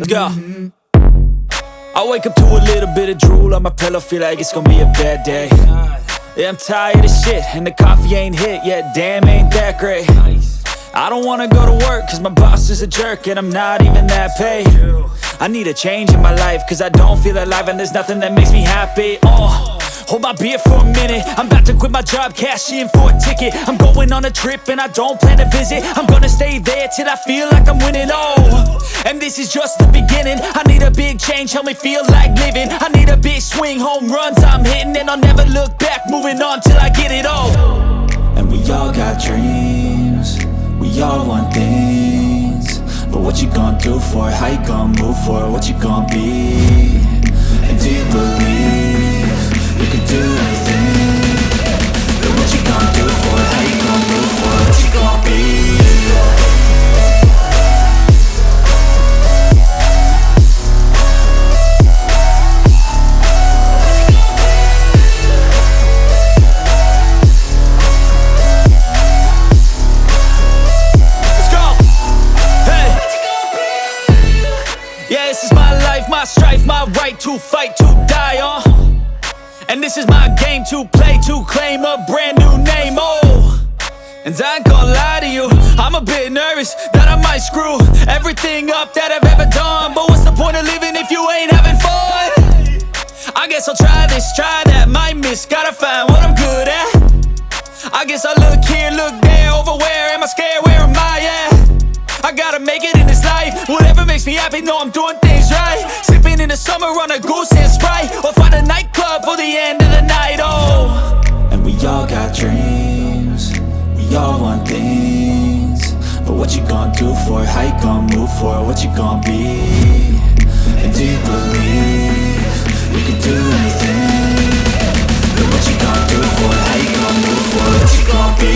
Let's go. I wake up to a little bit of drool on my pillow, feel like it's gonna be a bad day. Yeah, I'm tired of shit, and the coffee ain't hit yet, damn, ain't that great. I don't wanna go to work, cause my boss is a jerk, and I'm not even that paid. I need a change in my life, cause I don't feel alive, and there's nothing that makes me happy. Hold my beer for a minute, I'm about to quit my job, cash in for a ticket. I'm going on a trip and I don't plan to visit. I'm gonna stay there till I feel like I'm winning, and this is just the beginning. I need a big change, help me feel like living. I need a big swing, home runs I'm hitting, and I'll never look back, moving on till I get it all. And we all got dreams, we all want things, but what you gonna do for it? How you gonna move for it? What you gonna be? And do you believe you can do anything? But what you gonna do for it? How you gonna move for it? What you gonna be? This is my life, my strife, my right to fight, to die on. And this is my game to play, to claim a brand new name, And I ain't gonna lie to you, I'm a bit nervous that I might screw everything up that I've ever done. But what's the point of living if you ain't having fun? I guess I'll try this, try that, might miss, gotta find what I'm good at. I guess I look here, look there, over where am I scared, where am I at? I gotta make it in this life, whatever makes me happy, know I'm doing things right. Sipping in the summer on a goose and Sprite, or find a nightclub for the end of the night, And we all got dreams, we all want things, but what you gonna do for it? How you gonna move for it? What you gonna be? And do you believe you can do anything? But what you gonna do for it? How you gonna move for it? What you gonna be?